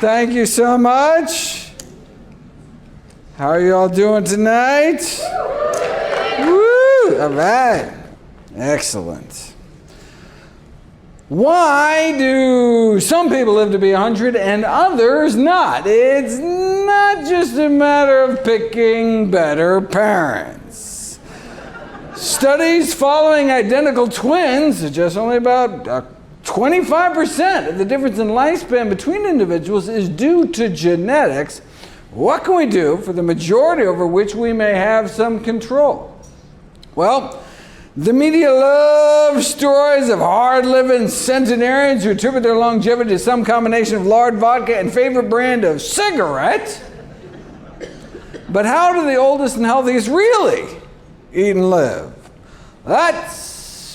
Thank you so much. How are you all doing tonight? Woo! All right. Excellent. Why do some people live to be 100 and others not? It's not just a matter of picking better parents. Studies following identical twins suggest only about 25% of the difference in lifespan between individuals is due to genetics. What can we do for the majority over which we may have some control? Well, the media loves stories of hard-living centenarians who attribute their longevity to some combination of lard, vodka, and favorite brand of cigarette. But how do the oldest and healthiest really eat and live? That's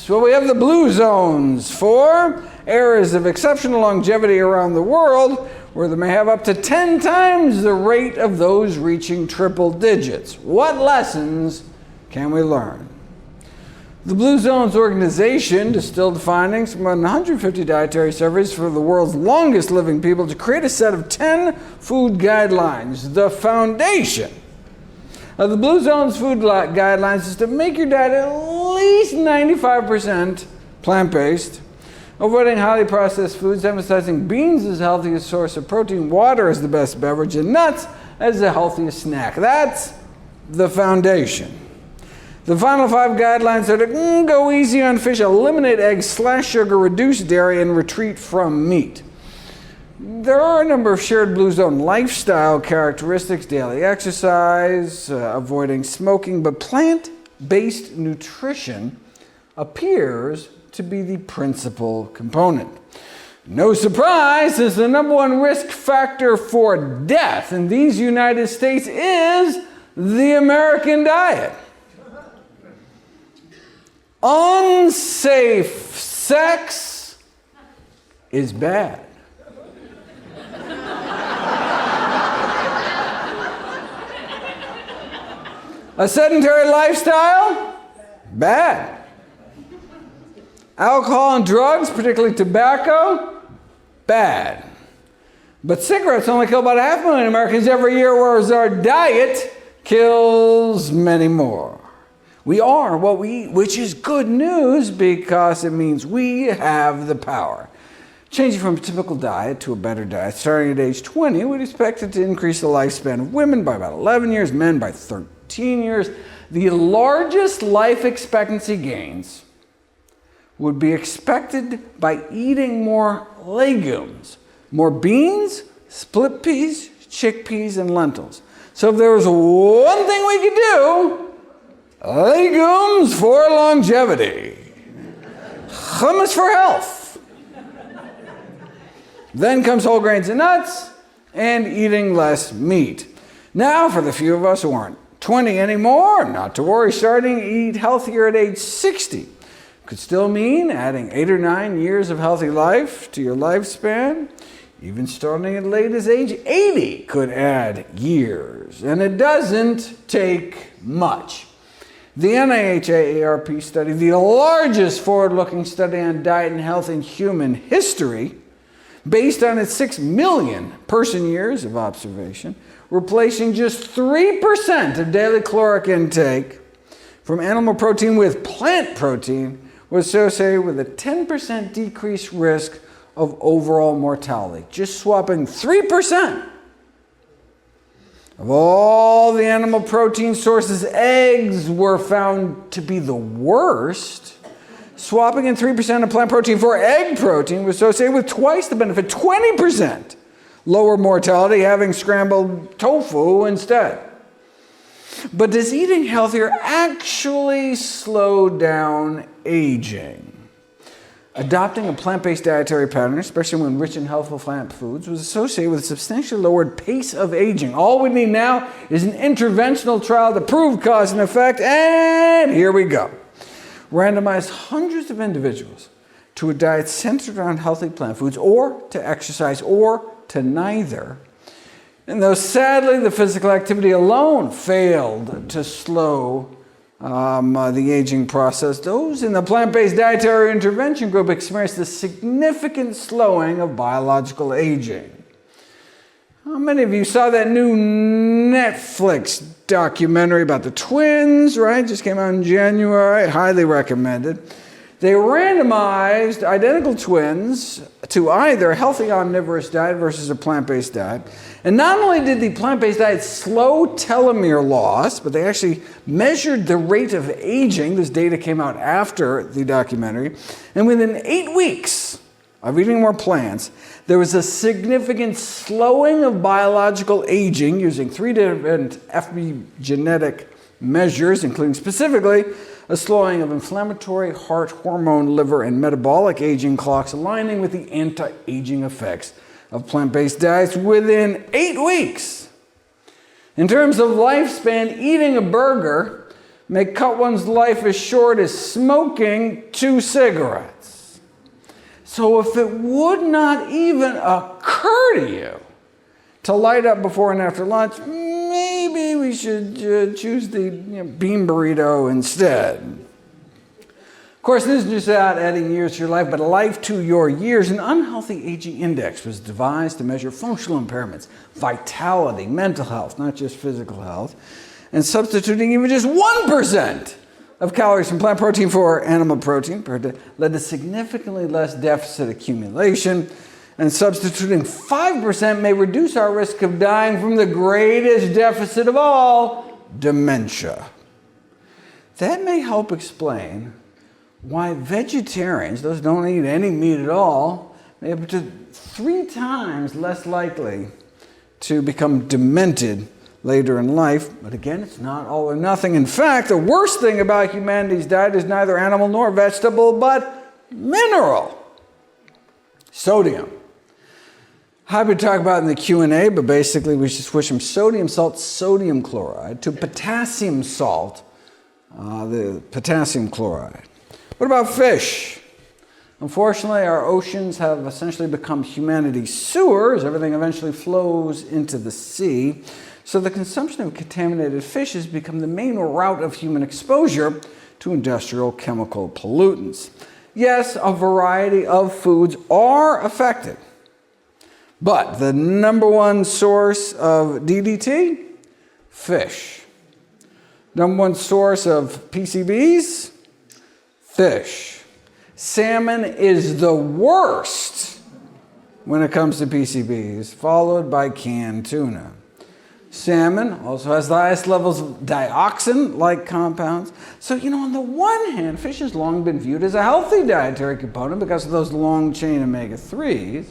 what we have the blue zones for, areas of exceptional longevity around the world where they may have up to 10 times the rate of those reaching triple digits. What lessons can we learn? The Blue Zones organization distilled findings from 150 dietary surveys for the world's longest living people to create a set of 10 food guidelines. The foundation of the Blue Zones food guidelines is to make your diet at least 95% plant-based, avoiding highly processed foods, emphasizing beans as the healthiest source of protein, water as the best beverage, and nuts as the healthiest snack. That's the foundation. The final 5 guidelines are to go easy on fish, eliminate eggs, slash sugar, reduce dairy, and retreat from meat. There are a number of shared Blue Zone lifestyle characteristics: daily exercise, avoiding smoking, but plant-based nutrition appears to be the principal component. No surprise, since the #1 risk factor for death in these United States is the American diet. Unsafe sex is bad. A sedentary lifestyle? Bad. Alcohol and drugs, particularly tobacco? Bad. But cigarettes only kill about 500,000 Americans every year, whereas our diet kills many more. We are what we eat, which is good news because it means we have the power. Changing from a typical diet to a better diet starting at age 20, we'd expect it to increase the lifespan of women by about 11 years, men by 13 years. The largest life expectancy gains would be expected by eating more legumes, more beans, split peas, chickpeas, and lentils. So if there was one thing we could do, legumes for longevity, hummus for health. Then comes whole grains and nuts, and eating less meat. Now, for the few of us who aren't 20 anymore, not to worry, starting to eat healthier at age 60 could still mean adding 8 or 9 years of healthy life to your lifespan. Even starting as late as age 80 could add years, and it doesn't take much. The NIH-AARP study, the largest forward-looking study on diet and health in human history, based on its 6 million person years of observation, replacing just 3% of daily caloric intake from animal protein with plant protein, was associated with a 10% decreased risk of overall mortality. Just swapping 3%. Of all the animal protein sources, eggs were found to be the worst. Swapping in 3% of plant protein for egg protein was associated with twice the benefit, 20% lower mortality, having scrambled tofu instead. But does eating healthier actually slow down aging? Adopting a plant-based dietary pattern, especially when rich in healthful plant foods, was associated with a substantially lowered pace of aging. All we need now is an interventional trial to prove cause and effect, and here we go. Randomize hundreds of individuals to a diet centered around healthy plant foods, or to exercise, or to neither. And though sadly the physical activity alone failed to slow the aging process, those in the plant-based dietary intervention group experienced a significant slowing of biological aging. How many of you saw that new Netflix documentary about the twins, right? Just came out in January. Highly recommended. They randomized identical twins to either a healthy omnivorous diet versus a plant-based diet. And not only did the plant-based diet slow telomere loss, but they actually measured the rate of aging. This data came out after the documentary. And within 8 weeks of eating more plants, there was a significant slowing of biological aging using 3 different epigenetic measures, including specifically a slowing of inflammatory, heart, hormone, liver, and metabolic aging clocks, aligning with the anti-aging effects of plant-based diets within 8 weeks. In terms of lifespan, eating a burger may cut one's life as short as smoking 2 cigarettes. So if it would not even occur to you to light up before and after lunch, maybe we should choose the bean burrito instead. Of course, this is just about adding years to your life, but a life to your years. An unhealthy aging index was devised to measure functional impairments, vitality, mental health, not just physical health, and substituting even just 1% of calories from plant protein for animal protein led to significantly less deficit accumulation, and substituting 5% may reduce our risk of dying from the greatest deficit of all, dementia. That may help explain why vegetarians, those who don't eat any meat at all, may be up to 3 times less likely to become demented later in life. But again, it's not all or nothing. In fact, the worst thing about humanity's diet is neither animal nor vegetable, but mineral. Sodium. Happy to talk about it in the Q&A, but basically we should switch from sodium salt, sodium chloride, to potassium salt, the potassium chloride. What about fish? Unfortunately, our oceans have essentially become humanity's sewers. Everything eventually flows into the sea. So the consumption of contaminated fish has become the main route of human exposure to industrial chemical pollutants. Yes, a variety of foods are affected, but the number one source of DDT? Fish. Number one source of PCBs? Fish. Salmon is the worst when it comes to PCBs, followed by canned tuna. Salmon also has the highest levels of dioxin-like compounds. So, on the one hand, fish has long been viewed as a healthy dietary component because of those long-chain omega-3s.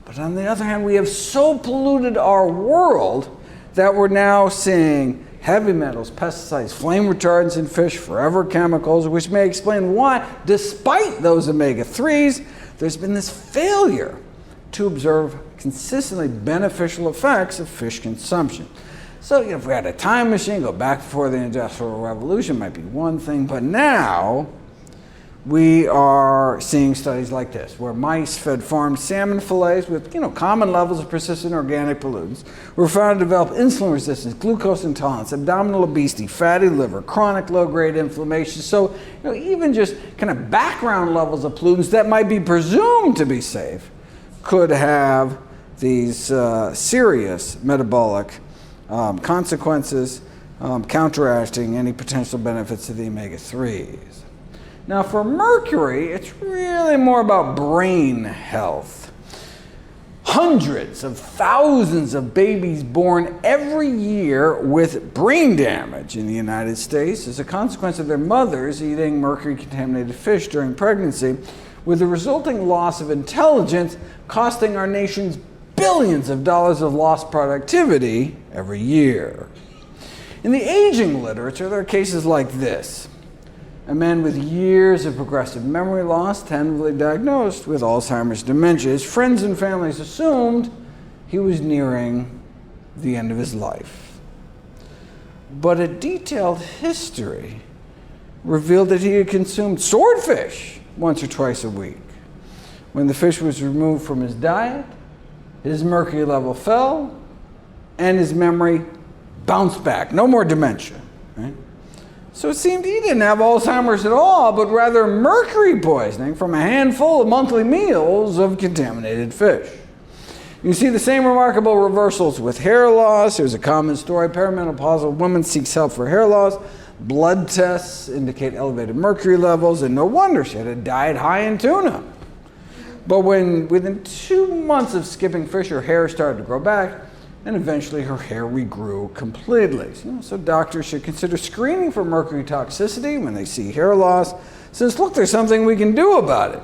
But on the other hand, we have so polluted our world that we're now seeing heavy metals, pesticides, flame retardants in fish, forever chemicals, which may explain why, despite those omega-3s, there's been this failure to observe consistently beneficial effects of fish consumption. So, if we had a time machine, go back before the Industrial Revolution, might be one thing, but now we are seeing studies like this, where mice fed farmed salmon fillets with, common levels of persistent organic pollutants were found to develop insulin resistance, glucose intolerance, abdominal obesity, fatty liver, chronic low-grade inflammation. So, even just kind of background levels of pollutants that might be presumed to be safe could have these serious metabolic consequences, counteracting any potential benefits of the omega-3s. Now for mercury, it's really more about brain health. Hundreds of thousands of babies born every year with brain damage in the United States as a consequence of their mothers eating mercury-contaminated fish during pregnancy, with the resulting loss of intelligence costing our nations billions of dollars of lost productivity every year. In the aging literature, there are cases like this. A man with years of progressive memory loss, tentatively diagnosed with Alzheimer's dementia. His friends and families assumed he was nearing the end of his life. But a detailed history revealed that he had consumed swordfish once or twice a week. When the fish was removed from his diet, his mercury level fell, and his memory bounced back. No more dementia, right? So it seemed he didn't have Alzheimer's at all, but rather mercury poisoning from a handful of monthly meals of contaminated fish. You see the same remarkable reversals with hair loss. Here's a common story. Perimenopausal woman seeks help for hair loss. Blood tests indicate elevated mercury levels, and no wonder she had a diet high in tuna. But within 2 months of skipping fish, her hair started to grow back, and eventually her hair regrew completely. So doctors should consider screening for mercury toxicity when they see hair loss, since look, there's something we can do about it.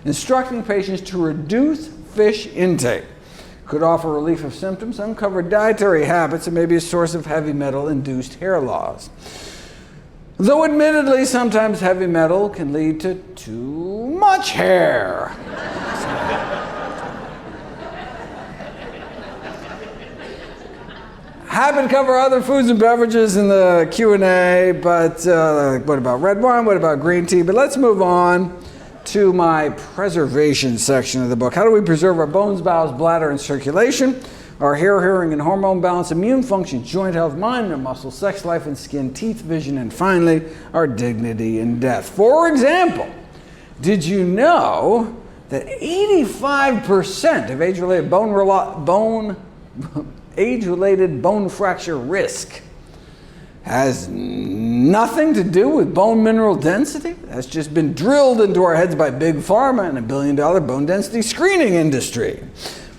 Instructing patients to reduce fish intake could offer relief of symptoms, uncover dietary habits, and maybe a source of heavy metal-induced hair loss. Though admittedly, sometimes heavy metal can lead to too much hair. Happy to cover other foods and beverages in the Q&A, but what about red wine? What about green tea? But let's move on to my preservation section of the book. How do we preserve our bones, bowels, bladder, and circulation? Our hair, hearing, and hormone balance, immune function, joint health, mind and muscle, sex life and skin, teeth, vision, and finally, our dignity in death. For example, did you know that 85% of age-related bone fracture risk has nothing to do with bone mineral density? That's just been drilled into our heads by Big Pharma and a billion-dollar bone density screening industry.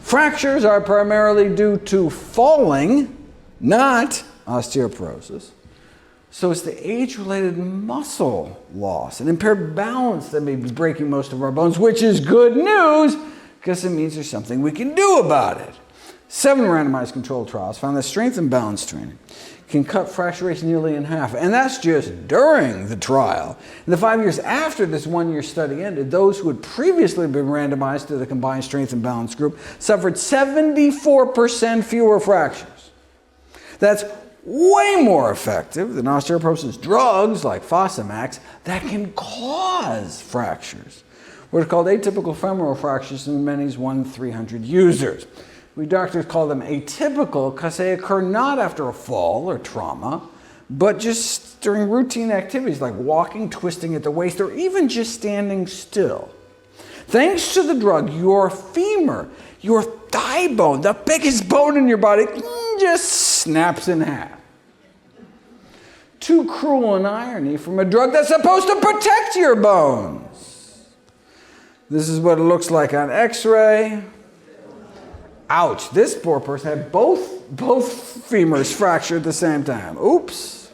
Fractures are primarily due to falling, not osteoporosis. So it's the age-related muscle loss and impaired balance that may be breaking most of our bones, which is good news because it means there's something we can do about it. 7 randomized controlled trials found that strength and balance training can cut fracture rates nearly in half, and that's just during the trial. In the 5 years after this 1-year study ended, those who had previously been randomized to the combined strength and balance group suffered 74% fewer fractures. That's way more effective than osteoporosis drugs like Fosamax that can cause fractures. What are called atypical femoral fractures in many's 1-300 users. We doctors call them atypical because they occur not after a fall or trauma, but just during routine activities like walking, twisting at the waist, or even just standing still. Thanks to the drug, your femur, your thigh bone, the biggest bone in your body, just snaps in half. Too cruel an irony from a drug that's supposed to protect your bones. This is what it looks like on X-ray. Ouch, this poor person had both femurs fractured at the same time. Oops.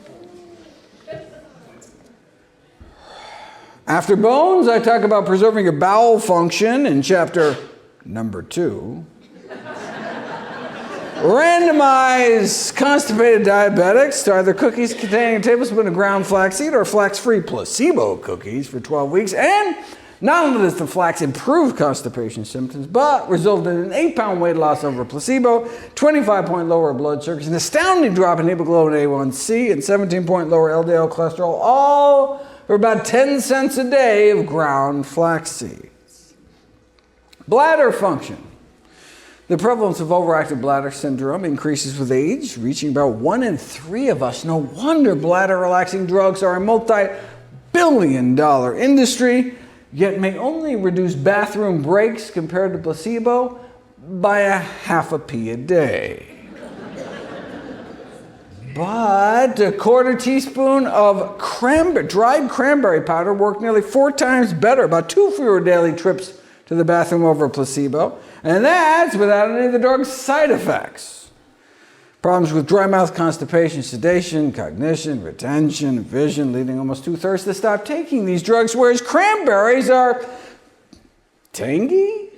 After bones, I talk about preserving your bowel function in chapter number 2. Randomize constipated diabetics to either cookies containing a tablespoon of ground flaxseed or flax-free placebo cookies for 12 weeks, and not only does the flax improve constipation symptoms, but resulted in an 8-pound weight loss over placebo, 25-point lower blood sugar, an astounding drop in hemoglobin A1C, and 17-point lower LDL cholesterol, all for about 10 cents a day of ground flax seeds. Bladder function. The prevalence of overactive bladder syndrome increases with age, reaching about 1 in 3 of us. No wonder bladder-relaxing drugs are a multi-billion-dollar industry, yet may only reduce bathroom breaks compared to placebo by a half a pee a day. But a quarter teaspoon of dried cranberry powder worked nearly 4 times better, about 2 fewer daily trips to the bathroom over placebo, and that's without any of the drug's side effects. Problems with dry mouth, constipation, sedation, cognition, retention, vision, leading almost 2/3 to stop taking these drugs, whereas cranberries are tangy?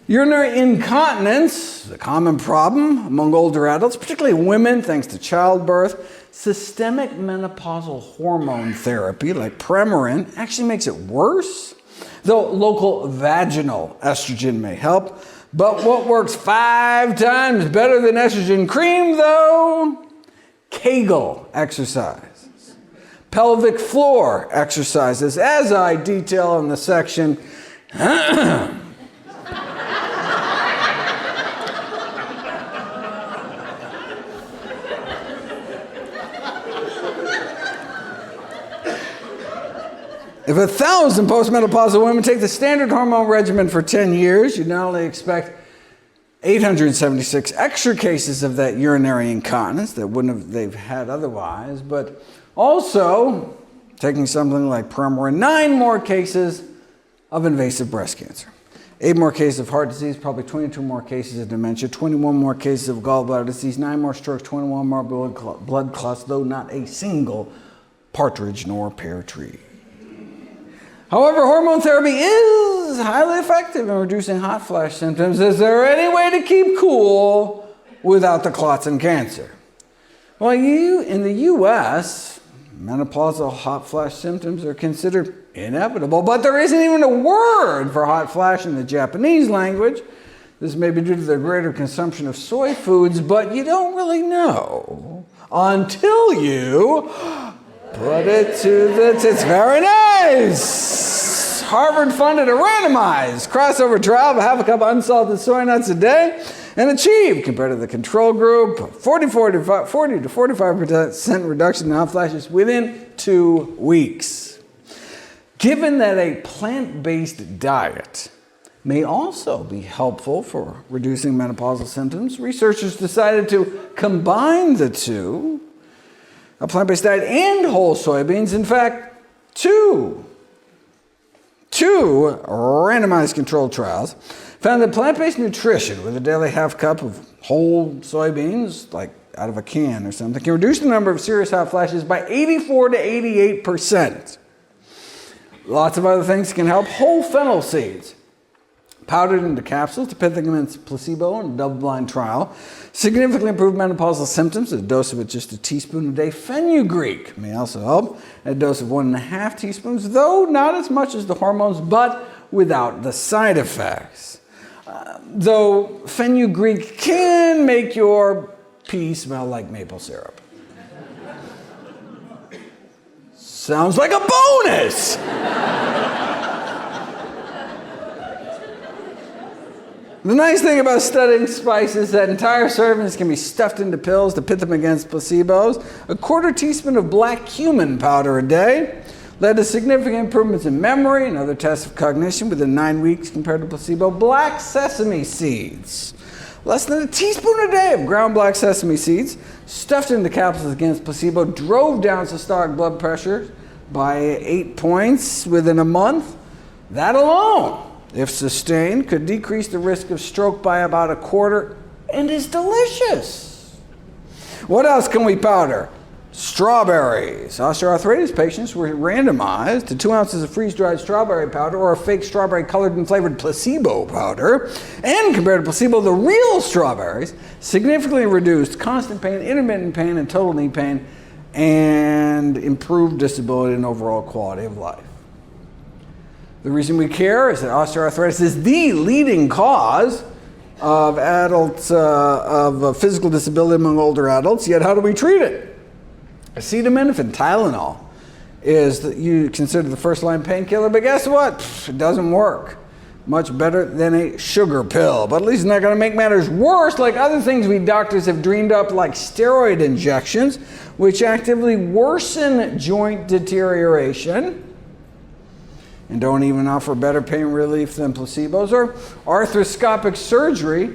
Urinary incontinence is a common problem among older adults, particularly women, thanks to childbirth. Systemic menopausal hormone therapy, like Premarin, actually makes it worse, though local vaginal estrogen may help. But what works 5 times better than estrogen cream, though? Kegel exercises. Pelvic floor exercises, as I detail in the section. If if 1,000 postmenopausal women take the standard hormone regimen for 10 years, you'd not only expect 876 extra cases of that urinary incontinence that they've had otherwise, but also, taking something like Premarin, 9 more cases of invasive breast cancer, 8 more cases of heart disease, probably 22 more cases of dementia, 21 more cases of gallbladder disease, 9 more strokes, 21 more blood clots, though not a single partridge nor pear tree. However, hormone therapy is highly effective in reducing hot flash symptoms. Is there any way to keep cool without the clots and cancer? Well, in the U.S., menopausal hot flash symptoms are considered inevitable, but there isn't even a word for hot flash in the Japanese language. This may be due to their greater consumption of soy foods, but you don't really know until you put it to the test. It's very nice. Harvard funded a randomized crossover trial of half a cup of unsalted soy nuts a day and achieved, compared to the control group, 40 to 45% reduction in hot flashes within 2 weeks. Given that a plant-based diet may also be helpful for reducing menopausal symptoms, researchers decided to combine the two, a plant-based diet and whole soybeans. In fact, two randomized controlled trials found that plant-based nutrition with a daily half cup of whole soybeans, like out of a can or something, can reduce the number of serious hot flashes by 84 to 88%. Lots of other things can help. Whole fennel seeds, powdered into capsules to pit them against placebo in a double-blind trial, significantly improve menopausal symptoms at a dose of just a teaspoon a day. Fenugreek may also help at a dose of 1.5 teaspoons, though not as much as the hormones, but without the side effects. Though fenugreek can make your pee smell like maple syrup. Sounds like a bonus! The nice thing about studying spices is that entire servings can be stuffed into pills to pit them against placebos. A 1/4 teaspoon of black cumin powder a day led to significant improvements in memory and other tests of cognition within 9 weeks compared to placebo. Black sesame seeds, less than a teaspoon a day of ground black sesame seeds, stuffed into capsules against placebo, drove down systolic blood pressure by 8 points within a month. That alone, if sustained, could decrease the risk of stroke by about 1/4 and is delicious. What else can we powder? Strawberries. Osteoarthritis patients were randomized to 2 ounces of freeze-dried strawberry powder or a fake strawberry colored and flavored placebo powder, and compared to placebo, the real strawberries significantly reduced constant pain, intermittent pain, and total knee pain, and improved disability and overall quality of life. The reason we care is that osteoarthritis is the leading cause of physical disability among older adults. Yet how do we treat it? Acetaminophen, Tylenol, is you consider the first-line painkiller, but guess what? It doesn't work. Much better than a sugar pill, but at least it's not going to make matters worse, like other things we doctors have dreamed up, like steroid injections, which actively worsen joint deterioration and don't even offer better pain relief than placebos, or arthroscopic surgery,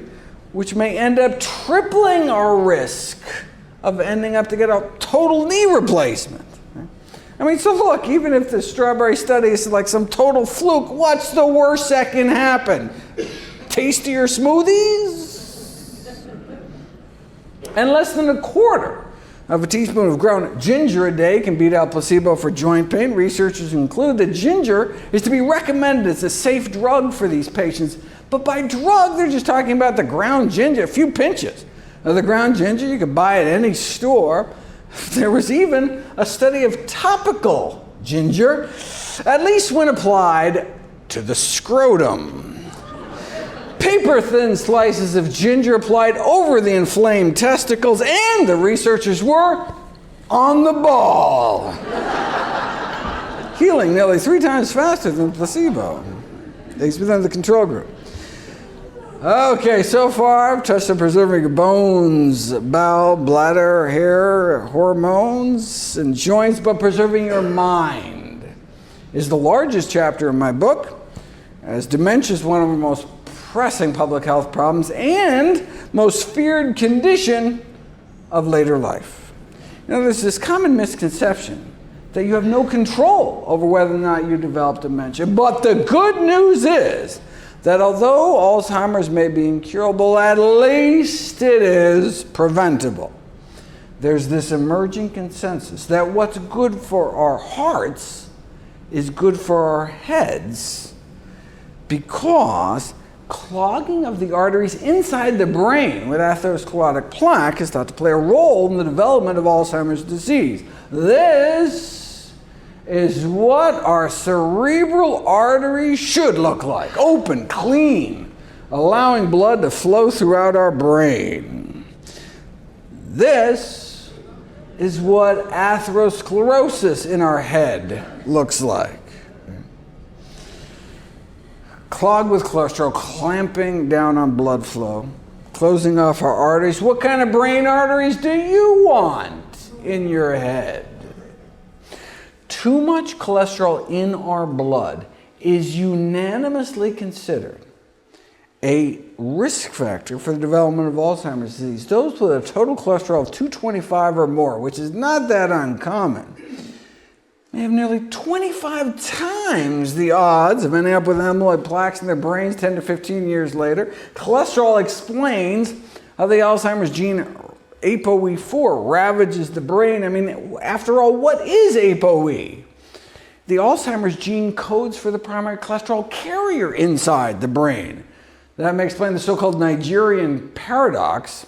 which may end up tripling our risk of ending up to get a total knee replacement. I mean, so look, even if the strawberry study is like some total fluke, what's the worst that can happen? Tastier smoothies? And less than 1/4 of a teaspoon of ground ginger a day can beat out placebo for joint pain. Researchers conclude that ginger is to be recommended as a safe drug for these patients. But by drug, they're just talking about the ground ginger, a few pinches of the ground ginger you could buy at any store. There was even a study of topical ginger, at least when applied to the scrotum. Paper-thin slices of ginger applied over the inflamed testicles, and the researchers were on the ball, healing nearly 3 times faster than placebo, than the control group. Okay, so far I've touched on preserving your bones, bowel, bladder, hair, hormones, and joints, but preserving your mind. is the largest chapter in my book, as dementia is one of the most pressing public health problems and most feared condition of later life. You know, there's this common misconception that you have no control over whether or not you develop dementia, but the good news is that although Alzheimer's may be incurable, at least it is preventable. There's this emerging consensus that what's good for our hearts is good for our heads, because clogging of the arteries inside the brain with atherosclerotic plaque is thought to play a role in the development of Alzheimer's disease. This is what our cerebral arteries should look like: open, clean, allowing blood to flow throughout our brain. This is what atherosclerosis in our head looks like. Clogged with cholesterol, clamping down on blood flow, closing off our arteries. What kind of brain arteries do you want in your head? Too much cholesterol in our blood is unanimously considered a risk factor for the development of Alzheimer's disease. Those with a total cholesterol of 225 or more, which is not that uncommon, may have nearly 25 times the odds of ending up with amyloid plaques in their brains 10 to 15 years later. Cholesterol explains how the Alzheimer's gene ApoE4 ravages the brain. I mean, after all, what is ApoE? The Alzheimer's gene codes for the primary cholesterol carrier inside the brain. That may explain the so-called Nigerian paradox,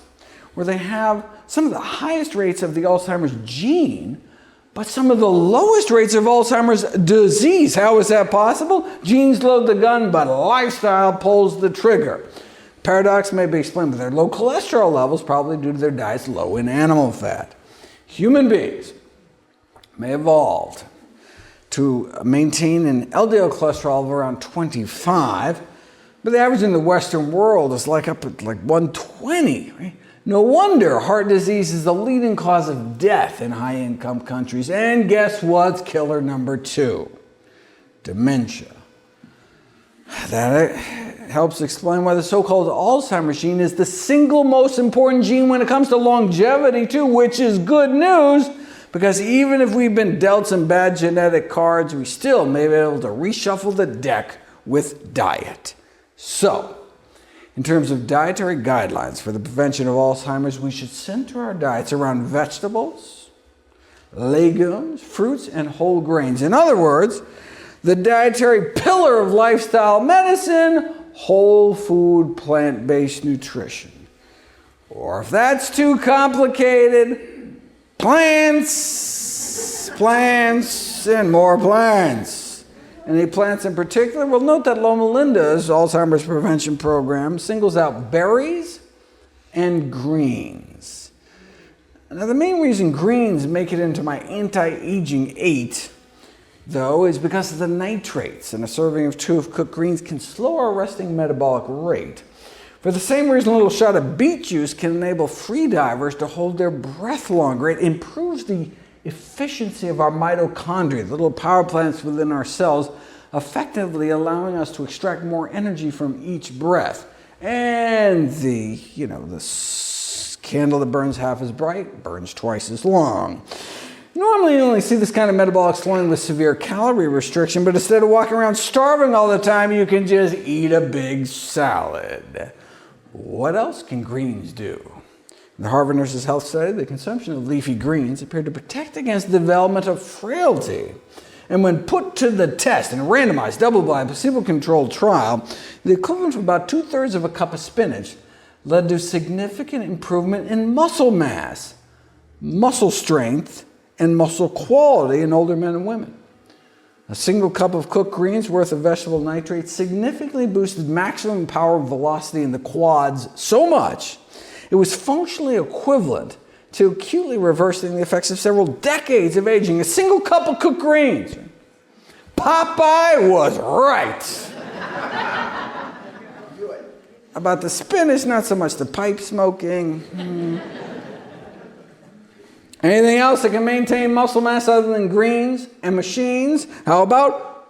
where they have some of the highest rates of the Alzheimer's gene, but some of the lowest rates of Alzheimer's disease. How is that possible? Genes load the gun, but lifestyle pulls the trigger. Paradox may be explained by their low cholesterol levels, probably due to their diets low in animal fat. Human beings may evolve to maintain an LDL cholesterol of around 25, but the average in the Western world is up at 120. Right? No wonder heart disease is the leading cause of death in high-income countries. And guess what's killer number 2? Dementia. That helps explain why the so-called Alzheimer's gene is the single most important gene when it comes to longevity too, which is good news, because even if we've been dealt some bad genetic cards, we still may be able to reshuffle the deck with diet. So, in terms of dietary guidelines for the prevention of Alzheimer's, we should center our diets around vegetables, legumes, fruits, and whole grains. In other words, the dietary pillar of lifestyle medicine, whole food, plant-based nutrition. Or if that's too complicated, plants, and more plants. Any plants in particular? Well, note that Loma Linda's Alzheimer's prevention program singles out berries and greens. Now, the main reason greens make it into my anti-aging 8, though, is because of the nitrates. And a serving of 2 of cooked greens can slow our resting metabolic rate. For the same reason, a little shot of beet juice can enable free divers to hold their breath longer. It improves the efficiency of our mitochondria, the little power plants within our cells, effectively allowing us to extract more energy from each breath. And the candle that burns half as bright burns twice as long. Normally, you only see this kind of metabolic slowing with severe calorie restriction, but instead of walking around starving all the time, you can just eat a big salad. What else can greens do? In the Harvard Nurses Health Study, the consumption of leafy greens appeared to protect against the development of frailty. And when put to the test in a randomized, double-blind, placebo-controlled trial, the equivalent of about 2/3 of a cup of spinach led to significant improvement in muscle mass, muscle strength, and muscle quality in older men and women. A single cup of cooked greens worth of vegetable nitrates significantly boosted maximum power velocity in the quads so much it was functionally equivalent to acutely reversing the effects of several decades of aging. A single cup of cooked greens. Popeye was right. About the spinach, not so much the pipe smoking. Anything else that can maintain muscle mass other than greens and machines? How about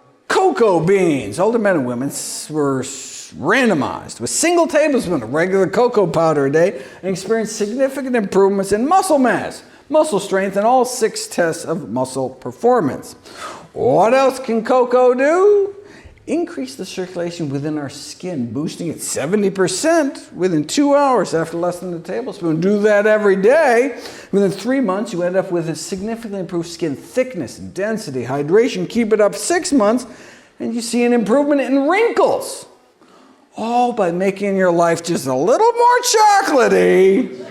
cocoa beans. Older men and women were randomized with a single tablespoon of regular cocoa powder a day and experienced significant improvements in muscle mass, muscle strength, and all 6 tests of muscle performance. What else can cocoa do? Increase the circulation within our skin, boosting it 70% within 2 hours after less than a tablespoon. Do that every day. Within 3 months, you end up with a significantly improved skin thickness, density, hydration. Keep it up 6 months, and you see an improvement in wrinkles. All by making your life just a little more chocolatey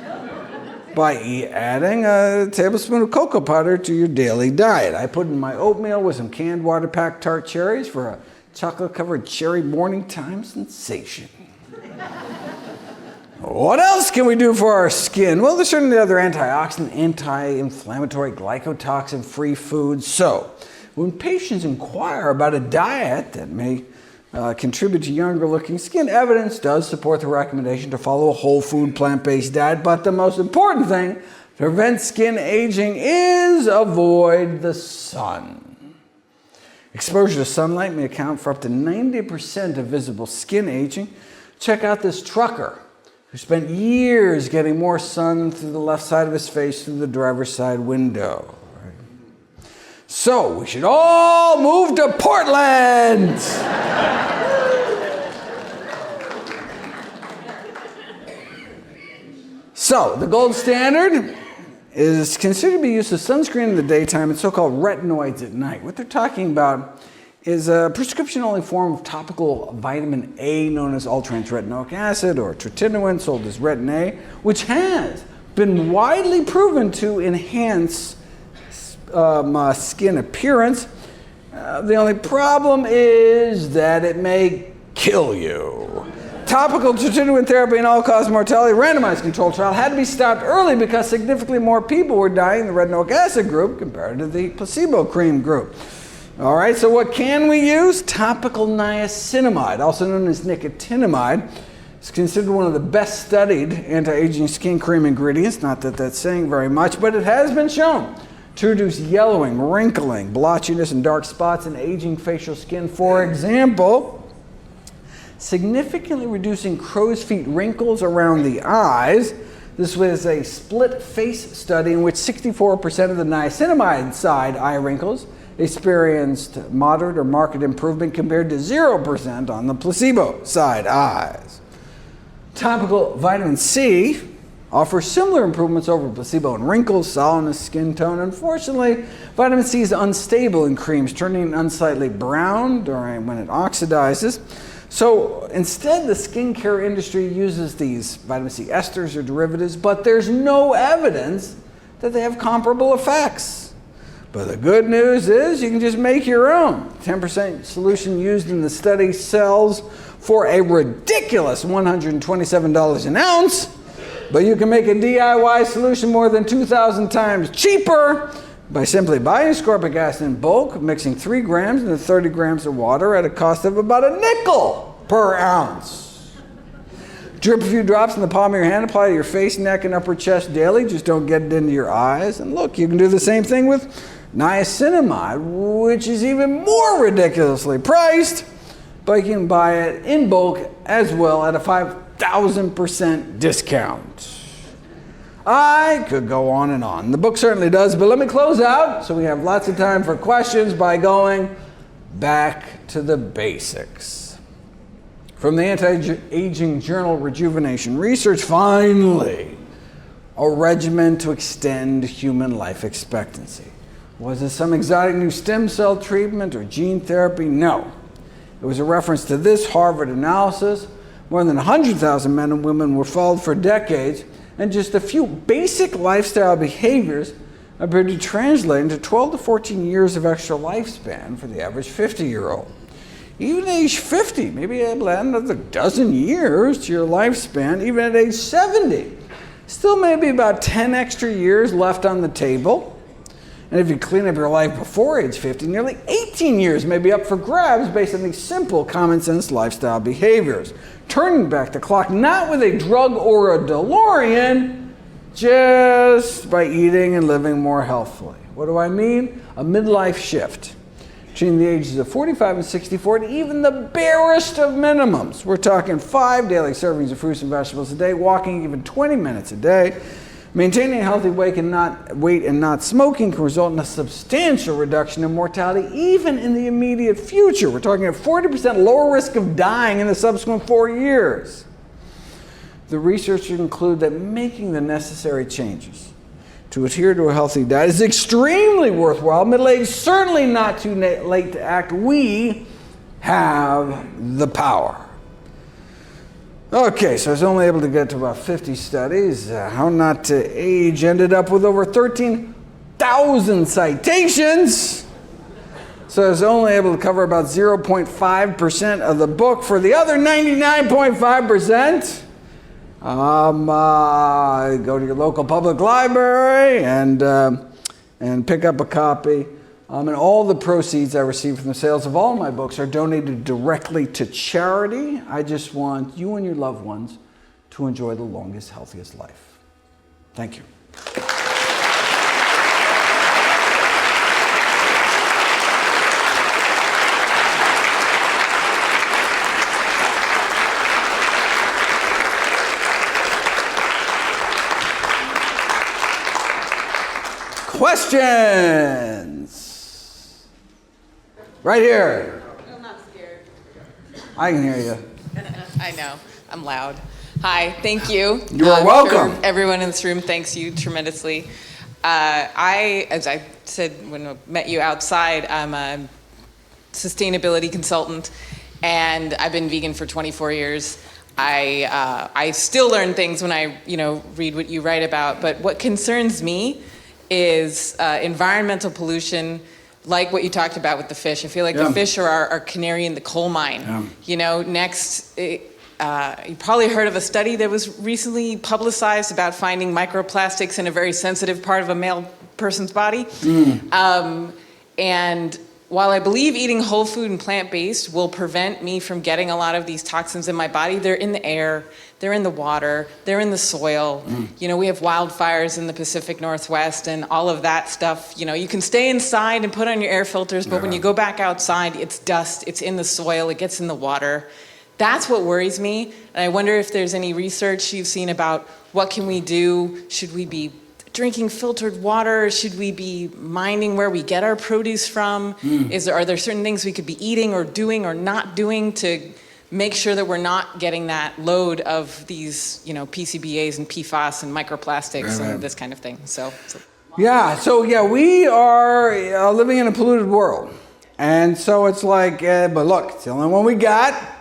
by adding a tablespoon of cocoa powder to your daily diet. I put in my oatmeal with some canned water-packed tart cherries for a chocolate-covered cherry morning time sensation. What else can we do for our skin? Well, there's certainly other antioxidant, anti-inflammatory, glycotoxin-free foods. So, when patients inquire about a diet that may contribute to younger-looking skin, evidence does support the recommendation to follow a whole food, plant-based diet. But the most important thing to prevent skin aging is avoid the sun. Exposure to sunlight may account for up to 90% of visible skin aging. Check out this trucker who spent years getting more sun through the left side of his face through the driver's side window. So, we should all move to Portland! So, the gold standard is considered to be used as sunscreen in the daytime and so-called retinoids at night. What they're talking about is a prescription-only form of topical vitamin A known as all-trans-retinoic acid or tretinoin, sold as Retin A, which has been widely proven to enhance skin appearance. The only problem is that it may kill you. Topical tretinoin therapy and all-cause mortality randomized controlled trial had to be stopped early because significantly more people were dying in the retinoic acid group compared to the placebo cream group. All right, so what can we use? Topical niacinamide, also known as nicotinamide. It's considered one of the best studied anti-aging skin cream ingredients. Not that that's saying very much, but it has been shown to reduce yellowing, wrinkling, blotchiness, and dark spots in aging facial skin. For example, significantly reducing crow's feet wrinkles around the eyes. This was a split face study in which 64% of the niacinamide side eye wrinkles experienced moderate or marked improvement compared to 0% on the placebo side eyes. Topical vitamin C offers similar improvements over placebo in wrinkles, sourness, skin tone. Unfortunately, vitamin C is unstable in creams, turning unsightly brown when it oxidizes. So instead, the skincare industry uses these vitamin C esters or derivatives, but there's no evidence that they have comparable effects. But the good news is you can just make your own. 10% solution used in the study sells for a ridiculous $127 an ounce, but you can make a DIY solution more than 2,000 times cheaper by simply buying ascorbic acid in bulk, mixing 3 grams into 30 grams of water at a cost of about a nickel per ounce. Drip a few drops in the palm of your hand, apply to your face, neck, and upper chest daily. Just don't get it into your eyes. And look, you can do the same thing with niacinamide, which is even more ridiculously priced, but you can buy it in bulk as well at a 5,000% discount. I could go on and on. The book certainly does, but let me close out so we have lots of time for questions by going back to the basics. From the anti-aging journal Rejuvenation Research, finally, a regimen to extend human life expectancy. Was it some exotic new stem cell treatment or gene therapy? No. It was a reference to this Harvard analysis. More than 100,000 men and women were followed for decades, and just a few basic lifestyle behaviors appeared to translate into 12 to 14 years of extra lifespan for the average 50-year-old. Even at age 50, maybe you'll add another dozen years to your lifespan, even at age 70. Still maybe about 10 extra years left on the table. And if you clean up your life before age 50, nearly 18 years may be up for grabs based on these simple common sense lifestyle behaviors. Turning back the clock, not with a drug or a DeLorean, just by eating and living more healthfully. What do I mean? A midlife shift. between the ages of 45 and 64 to even the barest of minimums. We're talking 5 daily servings of fruits and vegetables a day, walking even 20 minutes a day. Maintaining a healthy weight and not smoking can result in a substantial reduction in mortality, even in the immediate future. We're talking a 40% lower risk of dying in the subsequent 4 years. The researchers conclude that making the necessary changes to adhere to a healthy diet is extremely worthwhile. Middle age, certainly not too late to act. We have the power. Okay, so I was only able to get to about 50 studies. How Not to Age ended up with over 13,000 citations. So I was only able to cover about 0.5% of the book. For the other 99.5%, go to your local public library and pick up a copy. And all the proceeds I receive from the sales of all my books are donated directly to charity. I just want you and your loved ones to enjoy the longest, healthiest life. Thank you. Questions? Right here. I'm not scared. I can hear you. I know. I'm loud. Hi. Thank you. You are welcome. Everyone in this room thanks you tremendously. As I said when I met you outside, I'm a sustainability consultant, and I've been vegan for 24 years. I still learn things when I read what you write about, but what concerns me is environmental pollution, like what you talked about with the fish. I feel like the fish are our canary in the coal mine. Next, you probably heard of a study that was recently publicized about finding microplastics in a very sensitive part of a male person's body. And while I believe eating whole food and plant-based will prevent me from getting a lot of these toxins in my body, they're in the air, they're in the water, they're in the soil. We have wildfires in the Pacific Northwest and all of that stuff. You can stay inside and put on your air filters, but when you go back outside, it's dust, it's in the soil, it gets in the water. That's what worries me. And I wonder if there's any research you've seen about what can we do? Should we be drinking filtered water? Should we be minding where we get our produce from? Are there certain things we could be eating or doing or not doing to make sure that we're not getting that load of these, PCBAs and PFAS and microplastics and this kind of thing? We are living in a polluted world. And so it's like, but look, it's the only one we got.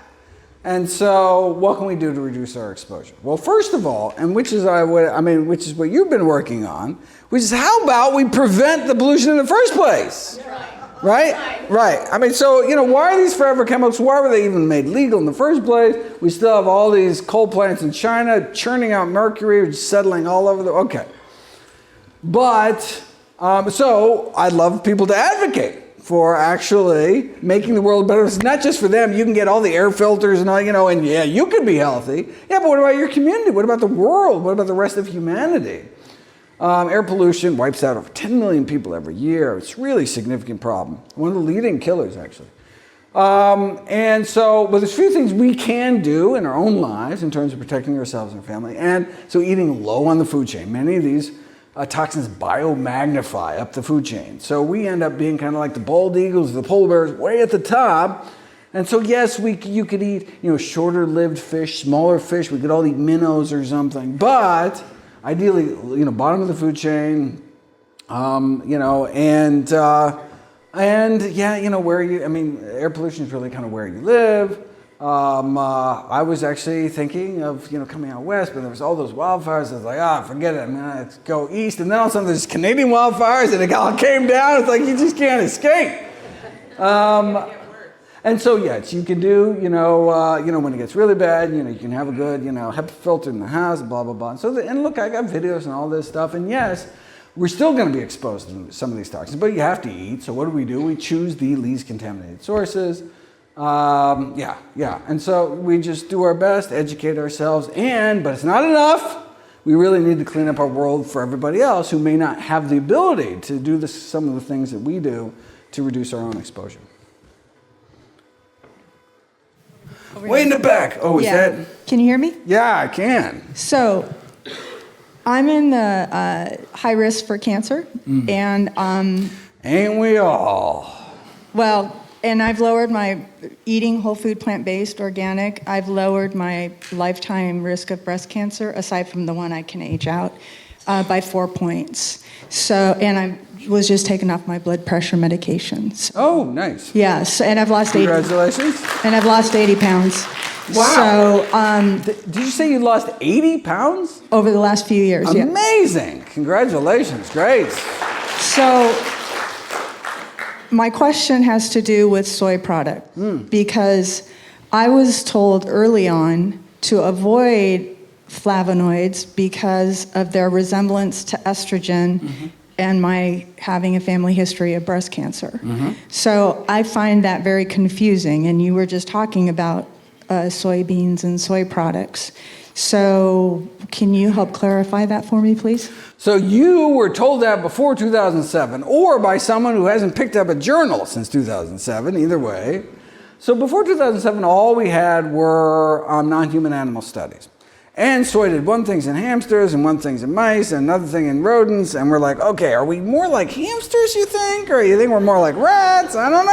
And so what can we do to reduce our exposure? Well, first of all, and which is what you've been working on, which is how about we prevent the pollution in the first place? Right? Why are these forever chemicals? Why were they even made legal in the first place? We still have all these coal plants in China churning out mercury, which is settling all over okay. But, so I'd love people to advocate for actually making the world better. It's not just for them. You can get all the air filters and all, and you could be healthy. Yeah, but what about your community? What about the world? What about the rest of humanity? Air pollution wipes out over 10 million people every year. It's a really significant problem. One of the leading killers, actually. But there's a few things we can do in our own lives in terms of protecting ourselves and our family. And so eating low on the food chain. Many of these toxins biomagnify up the food chain. So we end up being kind of like the bald eagles, the polar bears, way at the top. And so yes, you could eat, shorter-lived fish, smaller fish. We could all eat minnows or something. But ideally, bottom of the food chain, air pollution is really kind of where you live. I was actually thinking of, coming out west, but there was all those wildfires. I was like, forget it. I'm going to go east. And then all of a sudden there's Canadian wildfires and it all came down. It's like, you just can't escape. And so, yes, you can do, when it gets really bad, you can have a good, HEPA filter in the house, blah, blah, blah. And look, I got videos and all this stuff. And yes, we're still going to be exposed to some of these toxins, but you have to eat. So what do? We choose the least contaminated sources. And so we just do our best, educate ourselves, but it's not enough. We really need to clean up our world for everybody else who may not have the ability to do some of the things that we do to reduce our own exposure? Way in the back. Oh, is that? Can you hear me? Yeah, I can. So, I'm in the high risk for cancer, and Ain't we all? well, and I've lowered my eating whole food, plant-based, organic. I've lowered my lifetime risk of breast cancer, aside from the one I can age out, by 4 points. So, and I was just taken off my blood pressure medications. Oh, nice. Yes, and I've lost 80. Congratulations. And I've lost 80 pounds. Wow. So, Did you say you lost 80 pounds? over the last few years, yeah. Amazing. Congratulations. Great. So, my question has to do with soy product because I was told early on to avoid flavonoids because of their resemblance to estrogen and my having a family history of breast cancer. So I find that very confusing, and you were just talking about soybeans and soy products. So can you help clarify that for me, please? So you were told that before 2007, or by someone who hasn't picked up a journal since 2007, either way. So before 2007, all we had were non-human animal studies. And soy did one thing in hamsters, and one thing in mice, and another thing in rodents, and we're like, okay, are we more like hamsters, you think? Or you think we're more like rats? I don't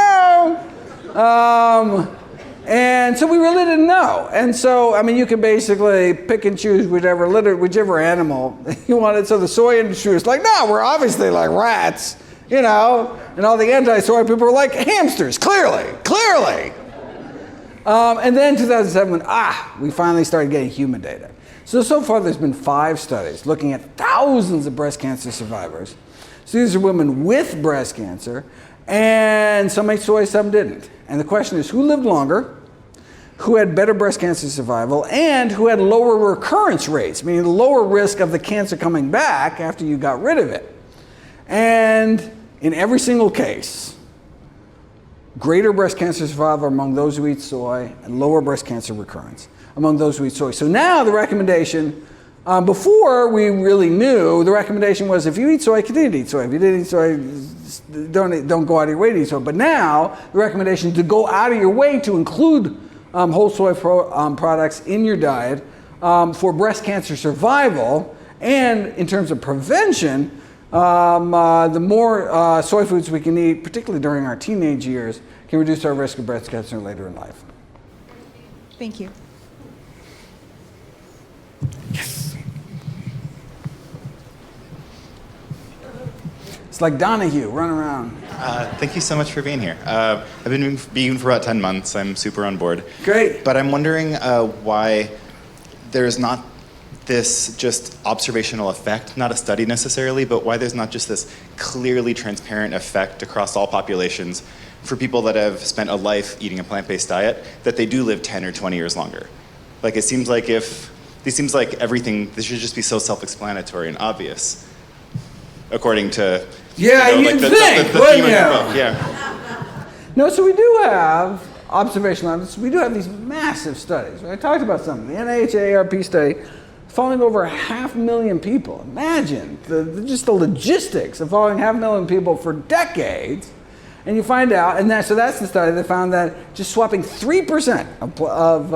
know. And so we really didn't know. And so, I mean, you can basically pick and choose whichever animal you wanted. So the soy industry was like, no, we're obviously like rats, you know. And all the anti-soy people were like, hamsters, clearly. And then 2007, we finally started getting human data. So far there's been 5 studies looking at thousands of breast cancer survivors. So these are women with breast cancer, and some ate soy, some didn't. And the question is, who lived longer, who had better breast cancer survival, and who had lower recurrence rates, meaning the lower risk of the cancer coming back after you got rid of it. And in every single case, greater breast cancer survival among those who eat soy, and lower breast cancer recurrence among those who eat soy. So now the recommendation, before we really knew, the recommendation was if you eat soy, continue to eat soy. If you didn't eat soy, don't go out of your way to eat soy. But now the recommendation is to go out of your way to include whole soy products in your diet for breast cancer survival, and in terms of prevention, the more soy foods we can eat, particularly during our teenage years, can reduce our risk of breast cancer later in life. Thank you. Yes. It's like Donahue, run around. Thank you so much for being here. I've been vegan for about 10 months. I'm super on board. Great. But I'm wondering why there's not this just observational effect, not a study necessarily, but why there's not just this clearly transparent effect across all populations for people that have spent a life eating a plant-based diet, that they do live 10 or 20 years longer. Like, it seems like everything, this should just be so self-explanatory and obvious, according to you'd think, the theme of wouldn't your you? book. Yeah. No, so we do have observational evidence. We do have these massive studies. I talked about some. The NHARP study, following over 500,000 people. Imagine just the logistics of following 500,000 people for decades. And you find out, so that's the study that found that just swapping 3% of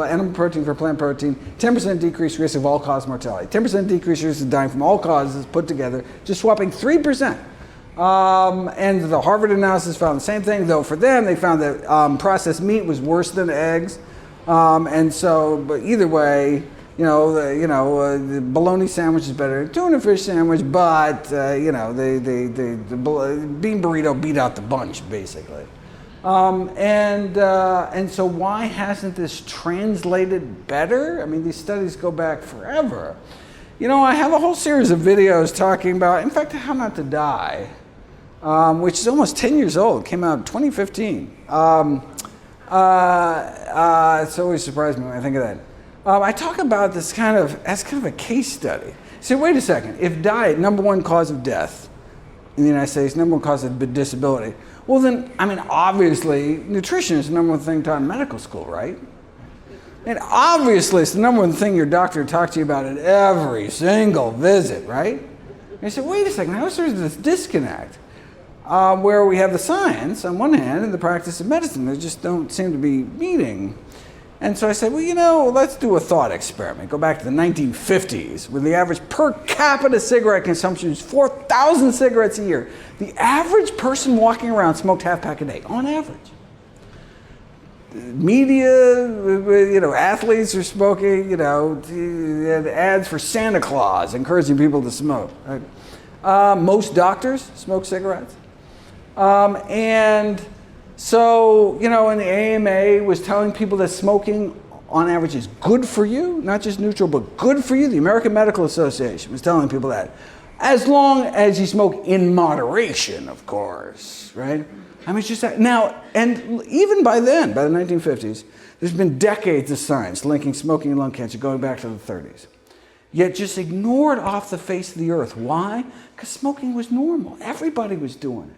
animal protein for plant protein, 10% decreased risk of all-cause mortality, 10% decreased risk of dying from all causes put together, just swapping 3%. And the Harvard analysis found the same thing, though for them they found that processed meat was worse than eggs. But either way, the bologna sandwich is better than tuna fish sandwich, but the bean burrito beat out the bunch, basically. And so why hasn't this translated better? I mean, these studies go back forever. I have a whole series of videos talking about, in fact, How Not to Die, which is almost 10 years old, came out in 2015. It's always surprised me when I think of that. I talk about this as kind of a case study. So wait a second, if diet, number one cause of death in the United States, number one cause of disability, well then, obviously, nutrition is the number one thing taught in medical school, right? And obviously, it's the number one thing your doctor talks to you about at every single visit, right? And you say, wait a second, how is there this disconnect? where we have the science on one hand and the practice of medicine. They just don't seem to be meeting. And so I said, well, let's do a thought experiment. Go back to the 1950s, when the average per capita cigarette consumption was 4,000 cigarettes a year. The average person walking around smoked half pack a day, on average. Media, athletes are smoking, ads for Santa Claus encouraging people to smoke. Right? Most doctors smoke cigarettes. And so, and the AMA was telling people that smoking on average is good for you, not just neutral, but good for you. The American Medical Association was telling people that. As long as you smoke in moderation, of course, right? I mean, it's just that. Now, and even by then, by the 1950s, there's been decades of science linking smoking and lung cancer going back to the 30s. Yet just ignored off the face of the earth. Why? Because smoking was normal. Everybody was doing it.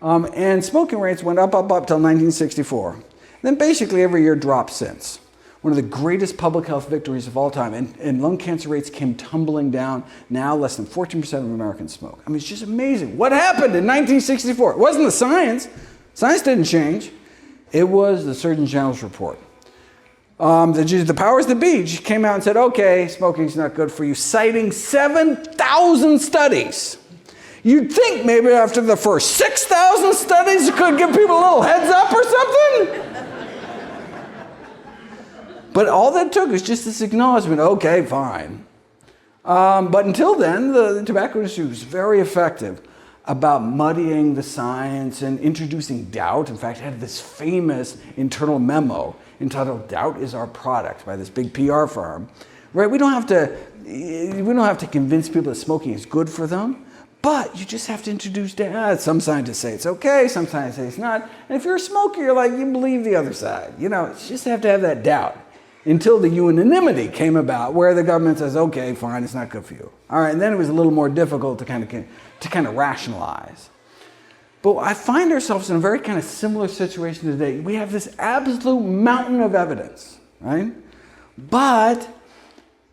And smoking rates went up till 1964. Then basically every year dropped since. One of the greatest public health victories of all time. And lung cancer rates came tumbling down. Now less than 14% of Americans smoke. I mean, it's just amazing. What happened in 1964? It wasn't the science. Science didn't change. It was the Surgeon General's report. The powers that be just came out and said, okay, smoking's not good for you, citing 7,000 studies. You'd think maybe after the first 6,000 studies, it could give people a little heads up or something. But all that took was just this acknowledgement, okay, fine. But until then, the tobacco industry was very effective about muddying the science and introducing doubt. In fact, it had this famous internal memo entitled "Doubt is Our Product" by this big PR firm. Right? We don't have to convince people that smoking is good for them. But you just have to introduce doubt. Some scientists say it's okay, some scientists say it's not. And if you're a smoker, you're like, you believe the other side. You just have to have that doubt. Until the unanimity came about where the government says, okay, fine, it's not good for you. All right, and then it was a little more difficult to kind of rationalize. But I find ourselves in a very kind of similar situation today. We have this absolute mountain of evidence, right? But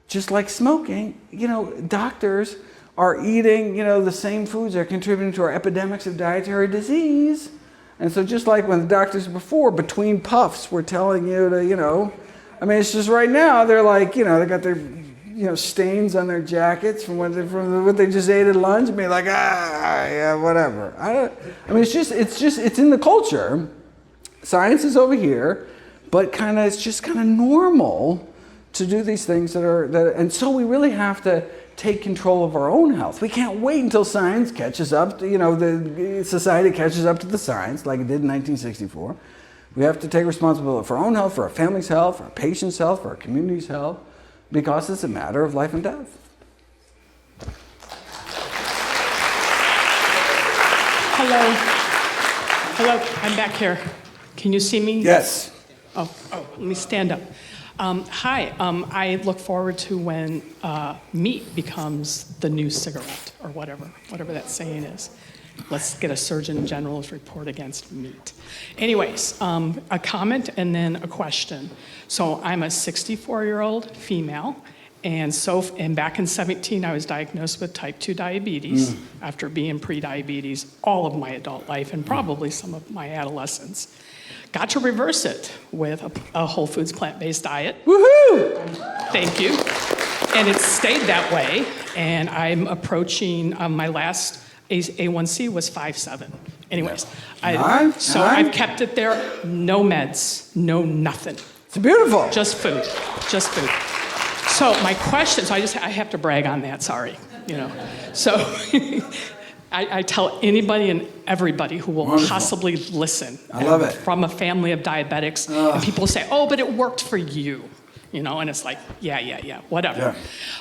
just like smoking, doctors are eating, the same foods that are contributing to our epidemics of dietary disease. And so just like when the doctors before, between puffs, were telling you to, it's just right now, they're like, they got their, stains on their jackets from what they just ate at lunch, and be like, yeah, whatever. It's in the culture. Science is over here, but it's just kind of normal to do these things and so we really have to take control of our own health. We can't wait until science catches up, the society catches up to the science like it did in 1964. We have to take responsibility for our own health, for our family's health, for our patients' health, for our community's health, because it's a matter of life and death. Hello, I'm back here. Can you see me? Yes. Oh, let me stand up. Hi, I look forward to when meat becomes the new cigarette, or whatever that saying is. Let's get a Surgeon General's report against meat. Anyways, a comment and then a question. So I'm a 64-year-old female, and back in 2017, I was diagnosed with type 2 diabetes after being pre-diabetes all of my adult life and probably some of my adolescence. Got to reverse it with a whole foods plant-based diet. Woohoo! Thank you. And it's stayed that way, and I'm approaching my last A1C was 5.7. Anyways, I've kept it there. No meds, no nothing. It's beautiful. Just food. So my question, I have to brag on that, sorry. So I tell anybody and everybody who will possibly listen. I love it. From a family of diabetics, and people say, oh, but it worked for you. And it's like, yeah, whatever. Yeah.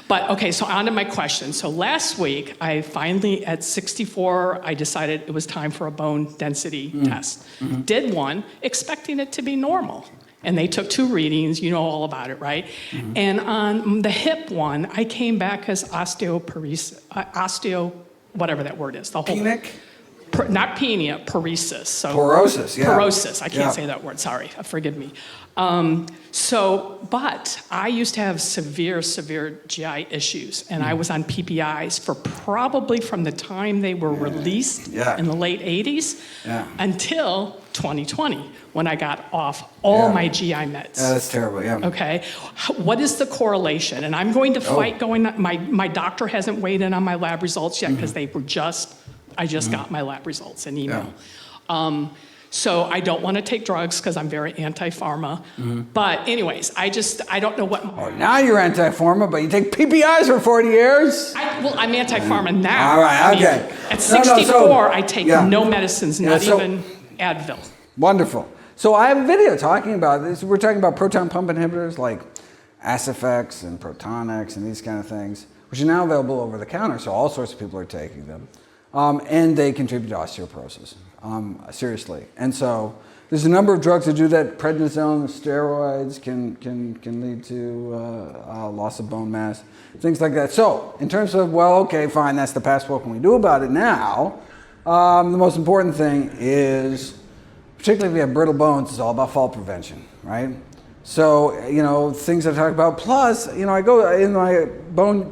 But okay, so on to my question. So last week, I finally, at 64, I decided it was time for a bone density test. Mm-hmm. Did one, expecting it to be normal. And they took 2 readings, you know all about it, right? Mm-hmm. And on the hip one, I came back as whatever that word is. The whole Penic? not penia, paresis. So Porosis, yeah. Porosis. I can't Yeah. say that word. Sorry. Forgive me. But I used to have severe GI issues, and I was on PPIs for probably from the time they were released in the late 80s until 2020, when I got off all my GI meds. That's terrible, yeah. Okay, what is the correlation? And I'm going to fight my doctor hasn't weighed in on my lab results yet because they were I just got my lab results in email. So I don't want to take drugs because I'm very anti-pharma. But anyways, I don't know what. Oh, now you're anti-pharma, but you take PPIs for 40 years? I'm anti-pharma now. All right, okay. At 64, I take no medicines, not even Advil. Wonderful. So I have a video talking about this. We're talking about proton pump inhibitors like Asifex and Protonix and these kind of things, which are now available over the counter, so all sorts of people are taking them. And they contribute to osteoporosis, seriously. And so there's a number of drugs that do that. Prednisone, steroids can lead to loss of bone mass, things like that. So in terms of, well, okay, fine, that's the past. What can we do about it now? The most important thing is, particularly if you have brittle bones, it's all about fall prevention, right? So, things I talk about. Plus, I go in my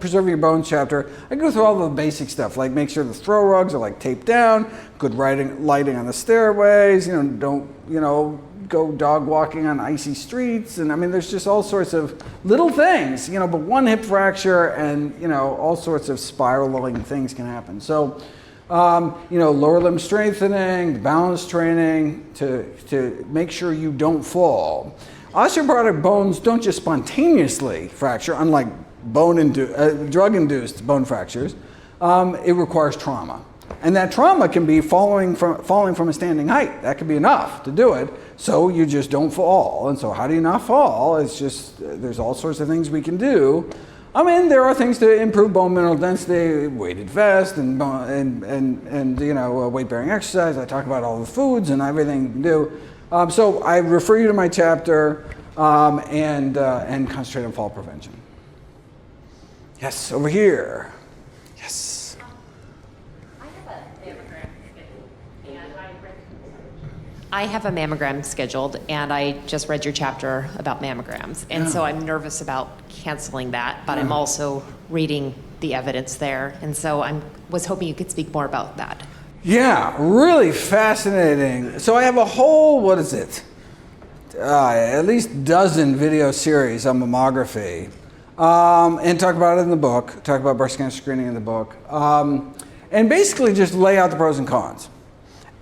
preserving your bones chapter, I go through all the basic stuff, like make sure the throw rugs are like taped down, good lighting on the stairways, don't, go dog walking on icy streets. And I mean, there's just all sorts of little things, but one hip fracture and, all sorts of spiraling things can happen. So, lower limb strengthening, balance training to make sure you don't fall. Osteoporotic bones don't just spontaneously fracture, unlike drug-induced bone fractures. It requires trauma. And that trauma can be falling from a standing height. That can be enough to do it, so you just don't fall. And so how do you not fall? It's just, there's all sorts of things we can do. I mean, there are things to improve bone mineral density, weighted vest, and weight-bearing exercise. I talk about all the foods and everything you can do. So I refer you to my chapter and concentrate on fall prevention. Yes, over here. Yes. I have a mammogram scheduled, and I just read your chapter about mammograms. And so I'm nervous about canceling that, but I'm also reading the evidence there. And so I was hoping you could speak more about that. Yeah, really fascinating. So I have a whole, at least dozen video series on mammography. And talk about it in the book, talk about breast cancer screening in the book. And basically just lay out the pros and cons.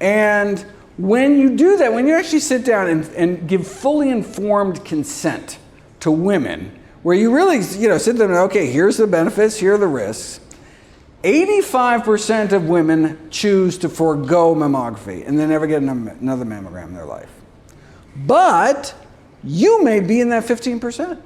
And when you do that, when you actually sit down and give fully informed consent to women, where you really, sit there and, okay, here's the benefits, here are the risks. 85% of women choose to forego mammography and they never get another mammogram in their life. But you may be in that 15%.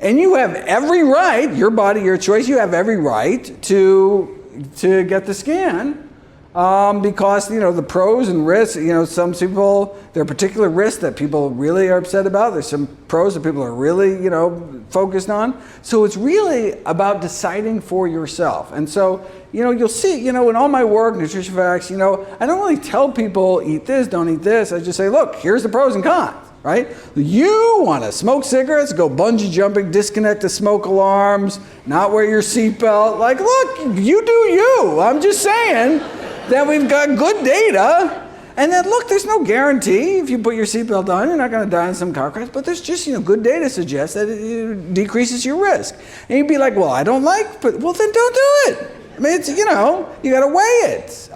And you have every right, your body, your choice, you have every right to get the scan because, the pros and risks, some people, there are particular risks that people really are upset about. There's some pros that people are really, focused on. So it's really about deciding for yourself. And so, you'll see, in all my work, nutrition facts, I don't really tell people eat this, don't eat this. I just say, look, here's the pros and cons, right? You want to smoke cigarettes, go bungee jumping, disconnect the smoke alarms, not wear your seatbelt. Like, look, you do you. I'm just saying that we've got good data. And then, look, there's no guarantee if you put your seatbelt on, you're not going to die in some car crash. But there's just, good data suggests that it decreases your risk. And you'd be like, well, I don't like, but well, then don't do it. I mean, it's, you got to weigh it.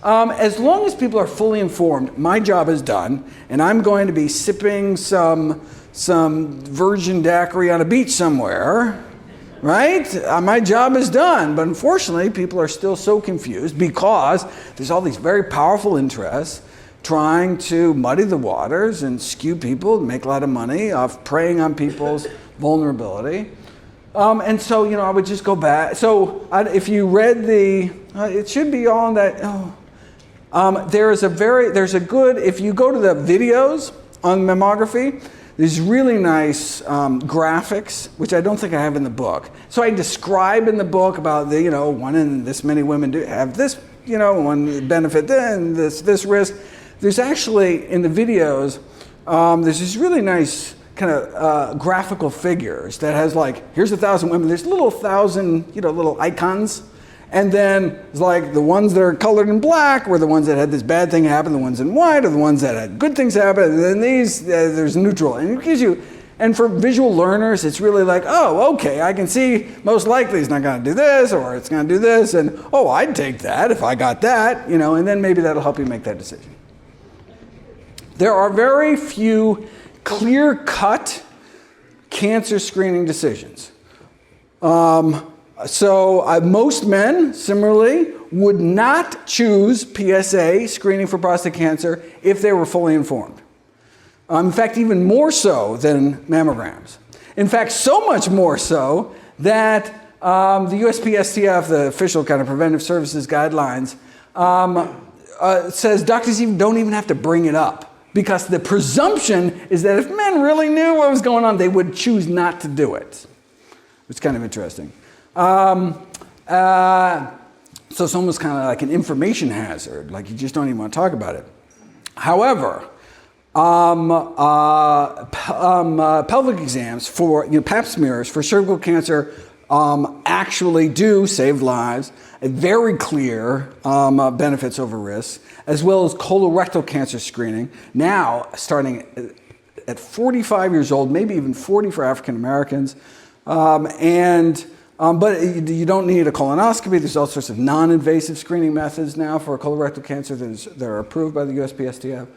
As long as people are fully informed, my job is done, and I'm going to be sipping some virgin daiquiri on a beach somewhere. Right? My job is done, but unfortunately, people are still so confused because there's all these very powerful interests trying to muddy the waters and skew people, make a lot of money off preying on people's vulnerability. And so, I would just go back. So if you read it should be all in that. There's a good, if you go to the videos on mammography, these really nice graphics, which I don't think I have in the book. So I describe in the book about one in this many women do have this one benefit, then this risk. There's actually, in the videos, there's these really nice kind of graphical figures that has like, here's 1,000 women, there's little 1,000, little icons. And then it's like the ones that are colored in black were the ones that had this bad thing happen, the ones in white are the ones that had good things happen, and then these, there's neutral. And it gives you, and for visual learners, it's really like, oh, okay, I can see most likely it's not going to do this, or it's going to do this, and oh, I'd take that if I got that, and then maybe that'll help you make that decision. There are very few clear-cut cancer screening decisions. So most men, similarly, would not choose PSA, screening for prostate cancer, if they were fully informed. In fact, even more so than mammograms. In fact, so much more so that the USPSTF, the official kind of preventive services guidelines, says doctors don't even have to bring it up. Because the presumption is that if men really knew what was going on, they would choose not to do it. It's kind of interesting. So it's almost kind of like an information hazard, like you just don't even want to talk about it. However, pelvic exams for pap smears for cervical cancer actually do save lives, very clear benefits over risks, as well as colorectal cancer screening, now starting at 45 years old, maybe even 40 for African Americans. But you don't need a colonoscopy. There's all sorts of non-invasive screening methods now for colorectal cancer that are approved by the USPSTF.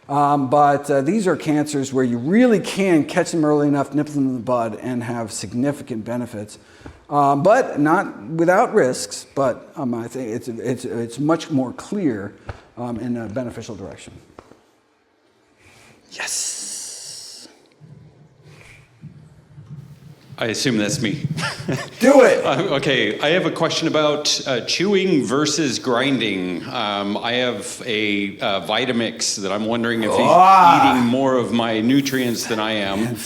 But these are cancers where you really can catch them early enough, nip them in the bud, and have significant benefits. But not without risks, but I think it's much more clear in a beneficial direction. Yes. I assume that's me. Do it. Okay, I have a question about chewing versus grinding. I have a Vitamix that I'm wondering if he's eating more of my nutrients than I am.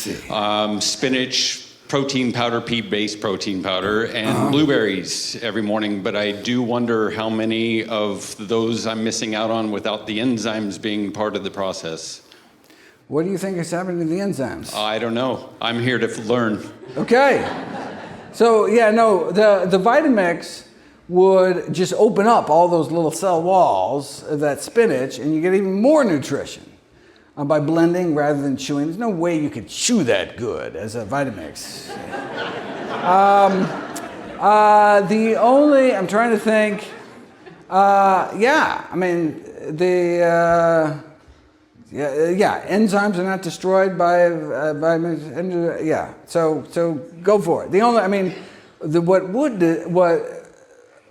Spinach, protein powder, pea-based protein powder, and blueberries every morning, but I do wonder how many of those I'm missing out on without the enzymes being part of the process. What do you think is happening to the enzymes? I don't know. I'm here to learn. Okay. So, the Vitamix would just open up all those little cell walls of that spinach, and you get even more nutrition by blending rather than chewing. There's no way you could chew that good as a Vitamix. I'm trying to think, enzymes are not destroyed by vitamins. So go for it.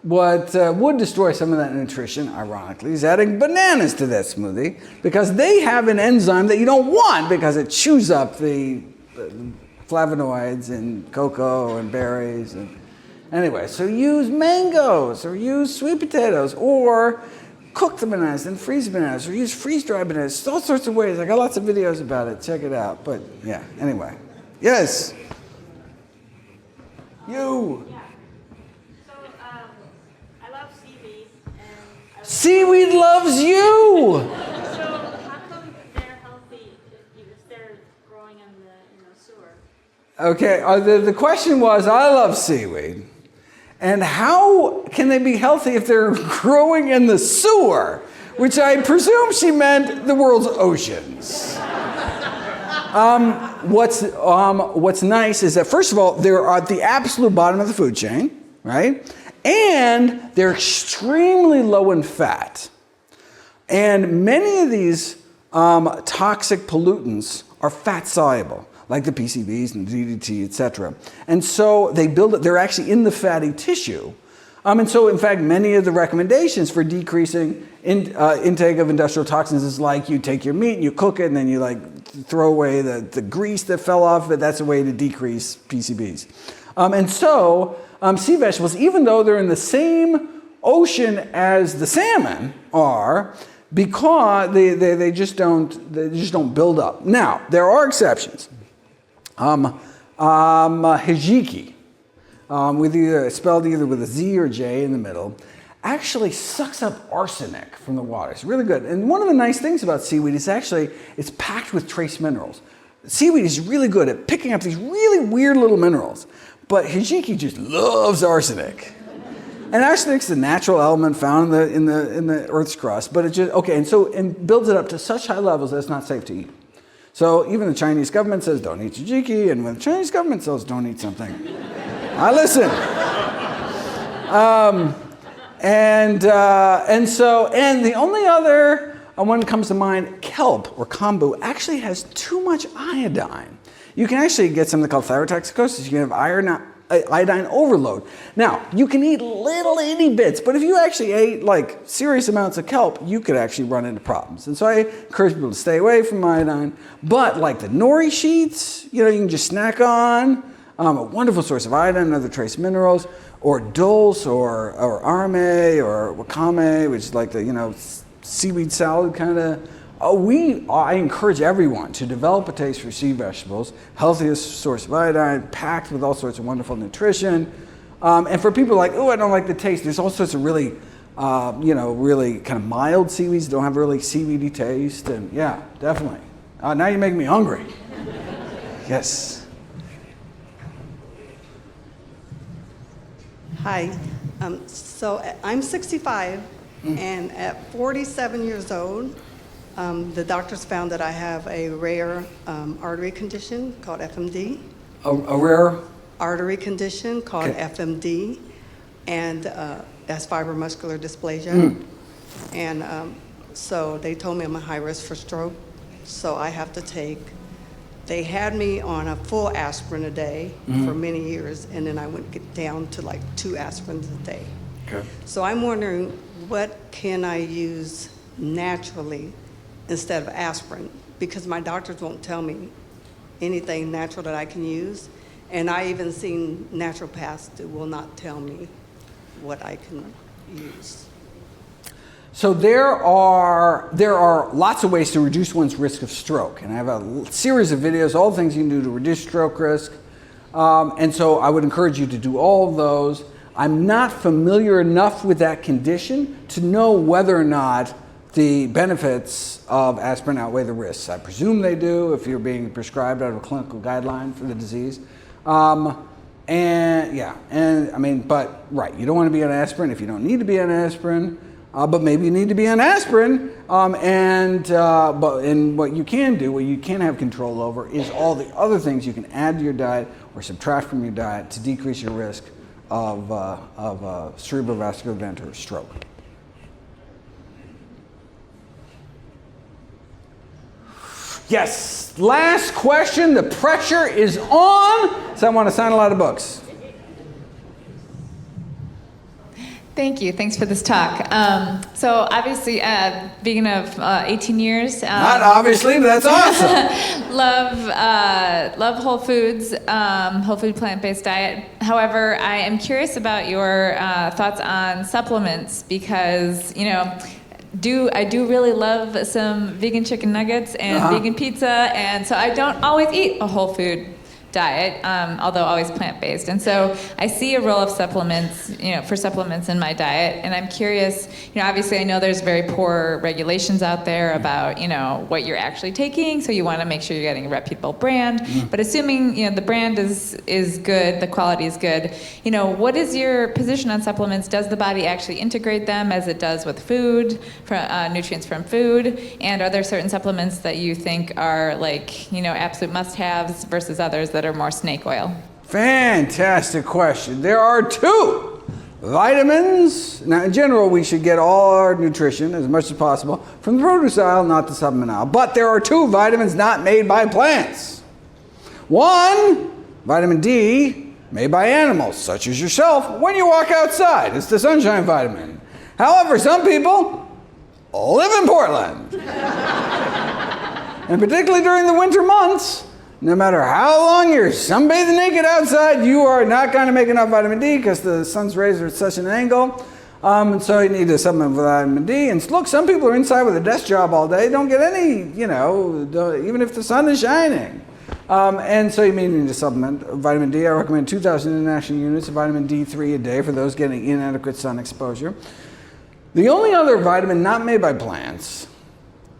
What would destroy some of that nutrition, ironically, is adding bananas to that smoothie, because they have an enzyme that you don't want because it chews up the flavonoids in cocoa and berries. Anyway, so use mangoes or use sweet potatoes or cook the bananas and freeze bananas or use freeze-dried bananas. All sorts of ways. I got lots of videos about it. Check it out. But yeah, anyway. Yes? You. Yeah. So, I love seaweed. Seaweed loves you! So, how come they're healthy if they're growing in the sewer? Okay, the question was, I love seaweed. And how can they be healthy if they're growing in the sewer? Which I presume she meant the world's oceans. What's nice is that, first of all, they're at the absolute bottom of the food chain, right? And they're extremely low in fat. And many of these toxic pollutants are fat soluble, like the PCBs and the DDT, etc. And so they're actually in the fatty tissue. And so, in fact, many of the recommendations for decreasing intake of industrial toxins is like you take your meat and you cook it and then you throw away the grease that fell off of it. That's a way to decrease PCBs. And so sea vegetables, even though they're in the same ocean as the salmon are, because they just don't build up. Now, there are exceptions. Hijiki, spelled either with a Z or J in the middle, actually sucks up arsenic from the water. It's really good. And one of the nice things about seaweed is actually it's packed with trace minerals. Seaweed is really good at picking up these really weird little minerals, but hijiki just loves arsenic. And arsenic's the natural element found in the Earth's crust, but it just, okay, and builds it up to such high levels that it's not safe to eat. So even the Chinese government says don't eat hijiki, and when the Chinese government says don't eat something, I listen. And the only other one that comes to mind, kelp or kombu, actually has too much iodine. You can actually get something called thyrotoxicosis. You can have iodine overload. Now, you can eat little itty bits, but if you actually ate like serious amounts of kelp, you could actually run into problems. And so I encourage people to stay away from iodine. But like the nori sheets, you can just snack on. A wonderful source of iodine and other trace minerals, or dulse, or arame, or wakame, which is like the seaweed salad kind of. I encourage everyone to develop a taste for sea vegetables, healthiest source of iodine, packed with all sorts of wonderful nutrition. And for people like, I don't like the taste, there's all sorts of really, really kind of mild seaweeds that don't have really seaweedy taste. And yeah, definitely. Now you make me hungry. Yes. Hi. So I'm 65, and at 47 years old, the doctors found that I have a rare artery condition called FMD. A rare? Artery condition called FMD, and that's fibromuscular dysplasia. And so they told me I'm a high risk for stroke, so I have to take. They had me on a full aspirin a day for many years, and then I went down to like 2 aspirins a day. Okay. So I'm wondering, what can I use naturally instead of aspirin? Because my doctors won't tell me anything natural that I can use, and I even seen naturopaths that will not tell me what I can use. So there are lots of ways to reduce one's risk of stroke, and I have a series of videos, all the things you can do to reduce stroke risk, and so I would encourage you to do all of those. I'm not familiar enough with that condition to know whether or not the benefits of aspirin outweigh the risks. I presume they do if you're being prescribed out of a clinical guideline for the disease. But you don't want to be on aspirin if you don't need to be on aspirin. But maybe you need to be on aspirin, and what you can do, what you can have control over, is all the other things you can add to your diet or subtract from your diet to decrease your risk of cerebrovascular event or stroke. Yes, last question. The pressure is on. So I want to sign a lot of books. Thank you. Thanks for this talk. So obviously, vegan of 18 years. Not obviously, but that's awesome. Love whole foods, whole food plant-based diet. However, I am curious about your thoughts on supplements because, I do really love some vegan chicken nuggets and vegan pizza, and so I don't always eat a whole food diet, although always plant-based. And so I see a role of supplements, for supplements in my diet. And I'm curious, obviously I know there's very poor regulations out there about, what you're actually taking. So you want to make sure you're getting a reputable brand. But assuming, the brand is good, the quality is good, what is your position on supplements? Does the body actually integrate them as it does with food, nutrients from food? And are there certain supplements that you think are absolute must-haves versus others that are more snake oil? Fantastic question. There are 2 vitamins. Now, in general, we should get all our nutrition as much as possible from the produce aisle, not the supplement aisle. But there are 2 vitamins not made by plants. One, vitamin D, made by animals, such as yourself, when you walk outside. It's the sunshine vitamin. However, some people live in Portland. And particularly during the winter months, no matter how long you're sunbathing naked outside, you are not going to make enough vitamin D because the sun's rays are at such an angle. And so you need to supplement with vitamin D. And look, some people are inside with a desk job all day, don't get any, even if the sun is shining. And so you may need to supplement vitamin D. I recommend 2,000 international units of vitamin D3 a day for those getting inadequate sun exposure. The only other vitamin not made by plants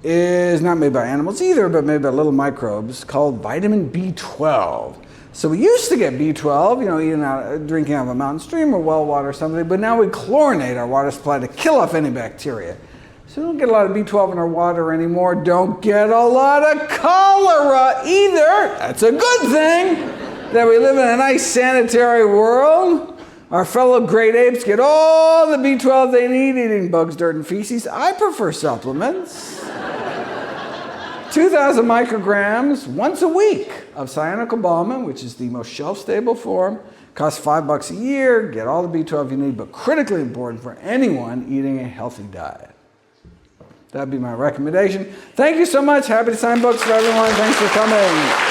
is not made by animals either, but made by little microbes called vitamin B12. So we used to get B12, drinking out of a mountain stream or well water or something, but now we chlorinate our water supply to kill off any bacteria. So we don't get a lot of B12 in our water anymore. Don't get a lot of cholera either. That's a good thing that we live in a nice sanitary world. Our fellow great apes get all the B12 they need eating bugs, dirt, and feces. I prefer supplements. 2,000 micrograms once a week of cyanocobalamin, which is the most shelf-stable form, costs $5 a year. Get all the B12 you need, but critically important for anyone eating a healthy diet. That'd be my recommendation. Thank you so much. Happy to sign books for everyone. Thanks for coming.